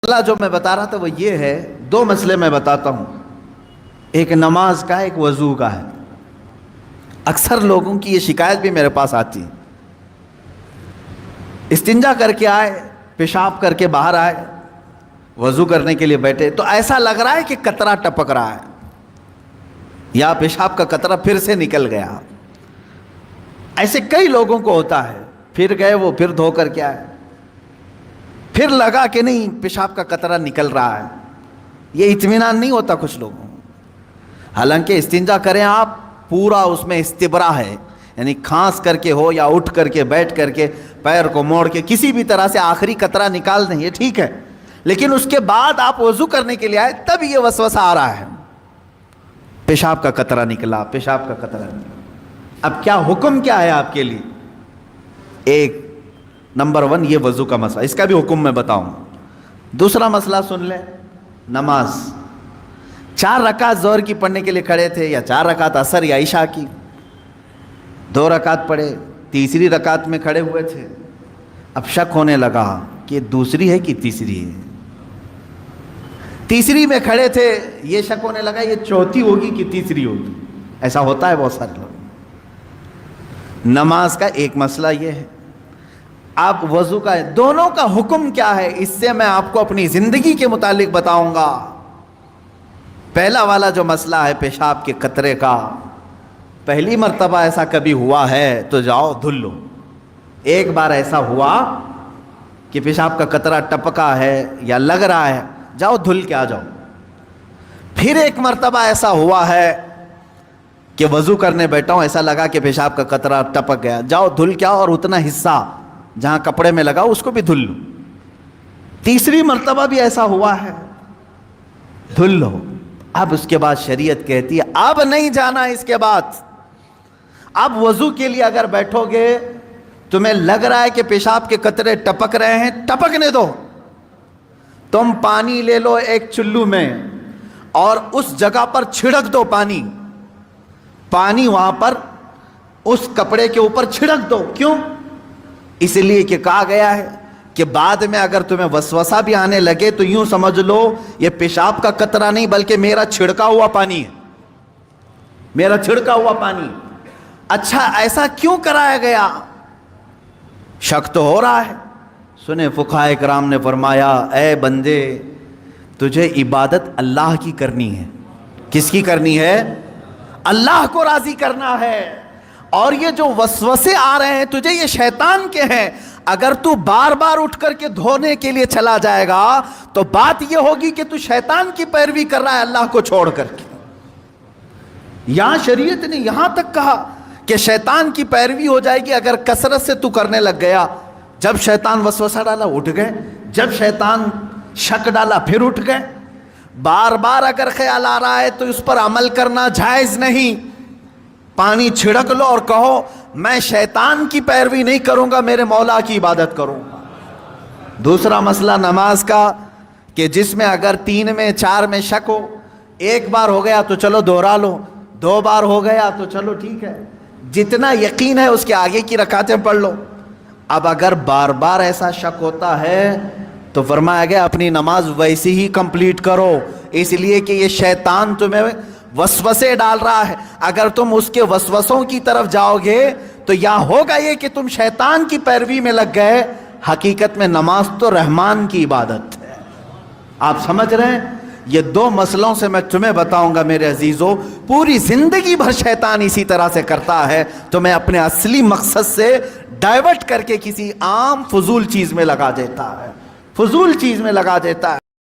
مسئلہ جو میں بتا رہا تھا وہ یہ ہے، دو مسئلے میں بتاتا ہوں، ایک نماز کا ایک وضو کا ہے۔ اکثر لوگوں کی یہ شکایت بھی میرے پاس آتی ہے، استنجا کر کے آئے، پیشاب کر کے باہر آئے، وضو کرنے کے لیے بیٹھے تو ایسا لگ رہا ہے کہ قطرہ ٹپک رہا ہے یا پیشاب کا قطرہ پھر سے نکل گیا۔ ایسے کئی لوگوں کو ہوتا ہے، پھر گئے وہ پھر دھو کر کے آئے، پھر لگا کہ نہیں پیشاب کا قطرہ نکل رہا ہے۔ یہ اطمینان نہیں ہوتا کچھ لوگوں، حالانکہ استنجا کریں آپ پورا اس میں استبرا ہے، یعنی کھانس کر کے ہو یا اٹھ کر کے بیٹھ کر کے پیر کو موڑ کے کسی بھی طرح سے آخری قطرہ نکال دیں، یہ ٹھیک ہے، لیکن اس کے بعد آپ وضو کرنے کے لیے آئے تب یہ وسوسہ آ رہا ہے، پیشاب کا قطرہ نکلا، پیشاب کا قطرہ نکلا۔ اب کیا حکم کیا ہے آپ کے لیے؟ ایک نمبر 1 یہ وضو کا مسئلہ، اس کا بھی حکم میں بتاؤں۔ دوسرا مسئلہ سن لیں، نماز 4 رکعت ظہر کی پڑھنے کے لیے کھڑے تھے، یا 4 رکعت عصر یا عشاء کی، 2 رکعت پڑھے، تیسری رکعت میں کھڑے ہوئے تھے، اب شک ہونے لگا کہ دوسری ہے کہ تیسری ہے، تیسری میں کھڑے تھے، یہ شک ہونے لگا یہ چوتھی ہوگی کہ تیسری ہوگی۔ ایسا ہوتا ہے بہت سارے لوگ۔ نماز کا ایک مسئلہ یہ ہے، آپ وضو کا ہے، دونوں کا حکم کیا ہے اس سے میں آپ کو اپنی زندگی کے متعلق بتاؤں گا۔ پہلا والا جو مسئلہ ہے پیشاب کے قطرے کا، پہلی مرتبہ ایسا کبھی ہوا ہے تو جاؤ دھل لو۔ ایک بار ایسا ہوا کہ پیشاب کا قطرہ ٹپکا ہے یا لگ رہا ہے، جاؤ دھل کے آ جاؤ۔ پھر ایک مرتبہ ایسا ہوا ہے کہ وضو کرنے بیٹھا ہوں، ایسا لگا کہ پیشاب کا قطرہ ٹپک گیا، جاؤ دھل کے آؤ اور اتنا حصہ جہاں کپڑے میں لگا اس کو بھی دھل لو۔ تیسری مرتبہ بھی ایسا ہوا ہے، دھل لو۔ اب اس کے بعد شریعت کہتی ہے اب نہیں جانا، اس کے بعد اب وضو کے لیے اگر بیٹھو گے تمہیں لگ رہا ہے کہ پیشاب کے قطرے ٹپک رہے ہیں، ٹپکنے دو، تم پانی لے لو ایک چلو میں اور اس جگہ پر چھڑک دو، پانی وہاں پر اس کپڑے کے اوپر چھڑک دو۔ کیوں؟ اس لیے کہ کہا گیا ہے کہ بعد میں اگر تمہیں وسوسہ بھی آنے لگے تو یوں سمجھ لو یہ پیشاب کا قطرہ نہیں بلکہ میرا چھڑکا ہوا پانی ہے، میرا چھڑکا ہوا پانی۔ اچھا ایسا کیوں کرایا گیا؟ شک تو ہو رہا ہے۔ سنیں فقہائے کرام نے فرمایا اے بندے تجھے عبادت اللہ کی کرنی ہے۔ کس کی کرنی ہے؟ اللہ کو راضی کرنا ہے، اور یہ جو وسوسے آ رہے ہیں تجھے یہ شیطان کے ہیں۔ اگر تو بار بار اٹھ کر کے دھونے کے لیے چلا جائے گا تو بات یہ ہوگی کہ تو شیطان کی پیروی کر رہا ہے اللہ کو چھوڑ کر کے۔ یہاں شریعت نے یہاں تک کہا کہ شیطان کی پیروی ہو جائے گی اگر کثرت سے تو کرنے لگ گیا۔ جب شیطان وسوسہ ڈالا اٹھ گئے، جب شیطان شک ڈالا پھر اٹھ گئے۔ بار بار اگر خیال آ رہا ہے تو اس پر عمل کرنا جائز نہیں۔ پانی چھڑک لو اور کہو میں شیطان کی پیروی نہیں کروں گا، میرے مولا کی عبادت کروں گا۔ دوسرا مسئلہ نماز کا کہ جس میں اگر 3 میں 4 میں شک ہو، ایک بار ہو گیا تو چلو دوہرا لو، 2 بار ہو گیا تو چلو ٹھیک ہے، جتنا یقین ہے اس کے آگے کی رکعتیں پڑھ لو۔ اب اگر بار بار ایسا شک ہوتا ہے تو فرمایا گیا اپنی نماز ویسی ہی کمپلیٹ کرو، اس لیے کہ یہ شیطان تمہیں وسوسے ڈال رہا ہے۔ اگر تم اس کے وسوسوں کی طرف جاؤ گے تو یا ہوگا یہ کہ تم شیطان کی پیروی میں لگ گئے، حقیقت میں نماز تو رحمان کی عبادت ہے۔ آپ سمجھ رہے ہیں؟ یہ 2 مسئلوں سے میں تمہیں بتاؤں گا میرے عزیزو، پوری زندگی بھر شیطان اسی طرح سے کرتا ہے، تمہیں اپنے اصلی مقصد سے ڈائیورٹ کر کے کسی عام فضول چیز میں لگا دیتا ہے، فضول چیز میں لگا دیتا ہے۔